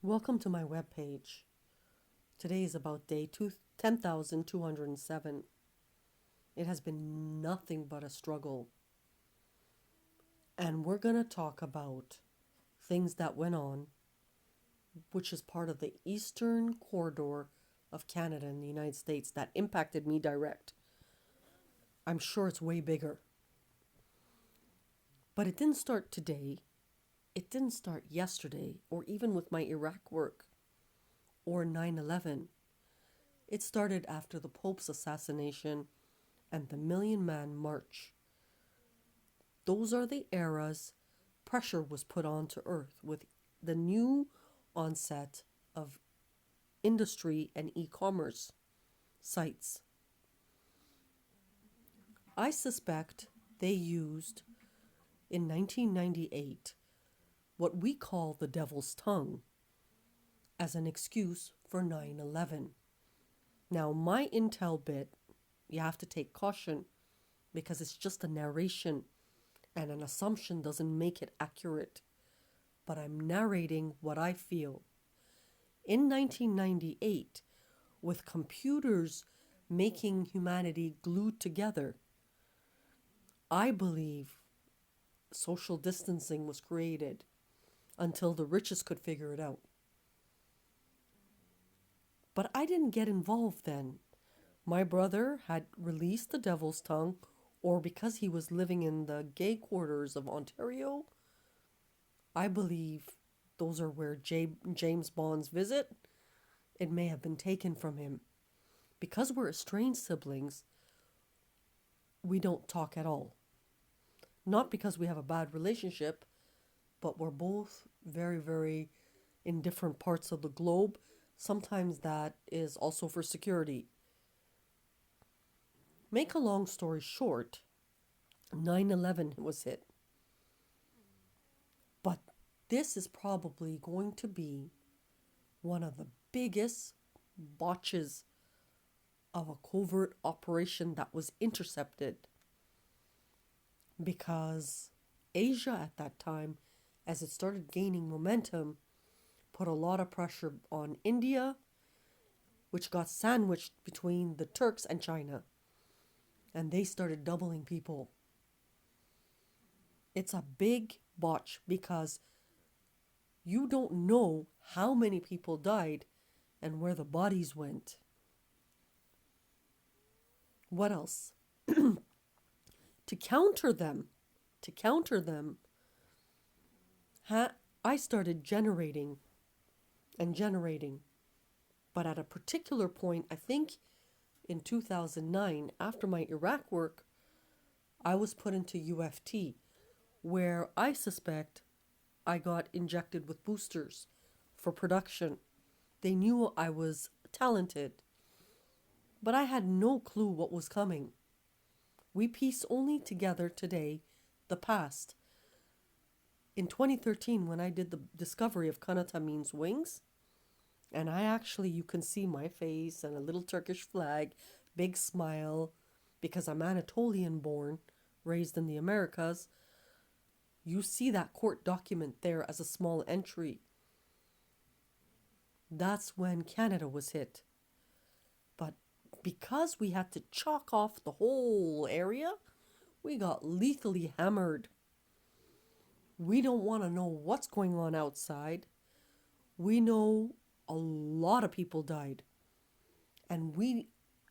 Welcome to my webpage. Today is about day 10,207. It has been nothing but a struggle. And we're going to talk about things that went on, which is part of the eastern corridor of Canada and the United States that impacted me direct. I'm sure it's way bigger. But it didn't start today. It didn't start yesterday or even with my Iraq work or 9/11. It started after the Pope's assassination and the Million Man March. Those are the eras pressure was put onto Earth with the new onset of industry and e-commerce sites. I suspect they used in 1998 what we call the devil's tongue as an excuse for 9/11. Now, my intel bit, you have to take caution because it's just a narration and an assumption doesn't make it accurate. But I'm narrating what I feel. In 1998, with computers making humanity glued together, I believe social distancing was created until the richest could figure it out. But I didn't get involved then. My brother had released the devil's tongue, or because he was living in the gay quarters of Ontario, I believe those are where James Bond's visit. It may have been taken from him. Because we're estranged siblings, we don't talk at all. Not because we have a bad relationship, but we're both very, very in different parts of the globe. Sometimes that is also for security. Make a long story short, 9/11 was hit. But this is probably going to be one of the biggest botches of a covert operation that was intercepted, because Asia at that time, as it started gaining momentum, put a lot of pressure on India, which got sandwiched between the Turks and China, and they started doubling people. It's a big botch because you don't know how many people died and where the bodies went. What else? To counter them, I started generating. But at a particular point, I think in 2009, after my Iraq work, I was put into UFT, where I suspect I got injected with boosters for production. They knew I was talented, but I had no clue what was coming. We piece only together today the past. In 2013, when I did the discovery of Kanata means wings, and you can see my face and a little Turkish flag, big smile, because I'm Anatolian born, raised in the Americas. You see that court document there as a small entry. That's when Canada was hit. But because we had to chalk off the whole area, we got lethally hammered. We don't want to know what's going on outside. We know a lot of people died. And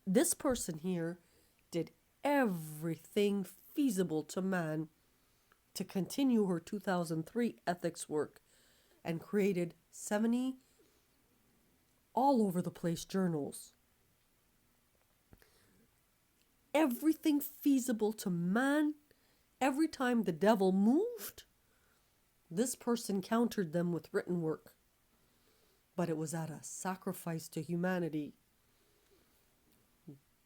this person here did everything feasible to man to continue her 2003 ethics work and created 70 all over the place journals. Everything feasible to man. Every time the devil moved, this person countered them with written work. But it was at a sacrifice to humanity.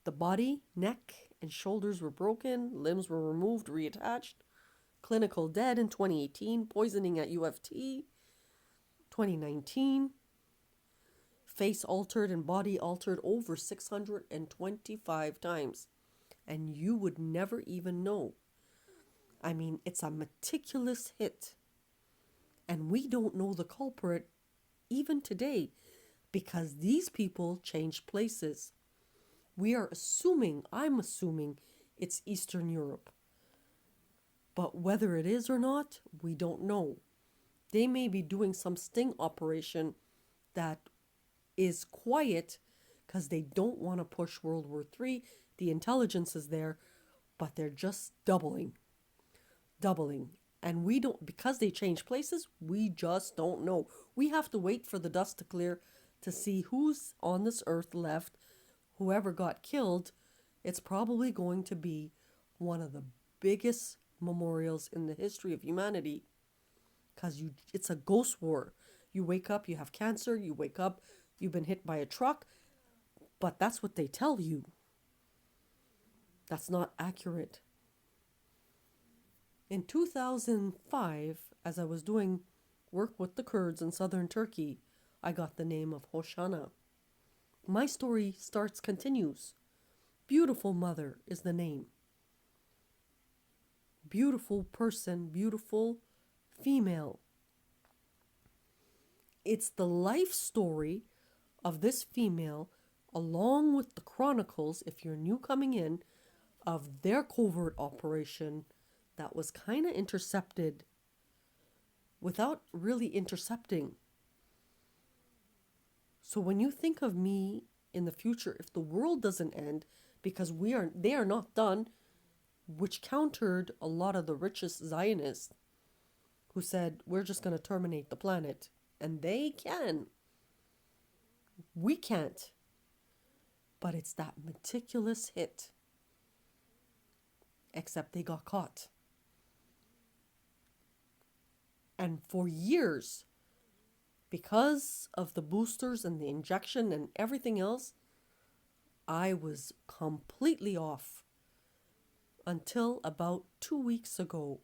The body, neck, and shoulders were broken, limbs were removed, reattached. Clinical dead in 2018, poisoning at UFT. 2019, face altered and body altered over 625 times. And you would never even know. I mean, it's a meticulous hit. And we don't know the culprit even today, because these people changed places. We are assuming, I'm assuming, it's Eastern Europe. But whether it is or not, we don't know. They may be doing some sting operation that is quiet because they don't want to push World War III. The intelligence is there, but they're just doubling. And we don't, because they change places, we just don't know. We have to wait for the dust to clear to see who's on this earth left. Whoever got killed, it's probably going to be one of the biggest memorials in the history of humanity, because it's a ghost war. You wake up, you have cancer, you wake up, you've been hit by a truck, but that's what they tell you. That's not accurate. In 2005, as I was doing work with the Kurds in southern Turkey, I got the name of Hoshana. My story continues. Beautiful Mother is the name. Beautiful person, beautiful female. It's the life story of this female, along with the chronicles, if you're new coming in, of their covert operation that was kind of intercepted without really intercepting. So when you think of me in the future, if the world doesn't end, because they are not done, which countered a lot of the richest Zionists who said, we're just going to terminate the planet. And they can. We can't. But it's that meticulous hit. Except they got caught. And for years, because of the boosters and the injection and everything else, I was completely off. Until about 2 weeks ago,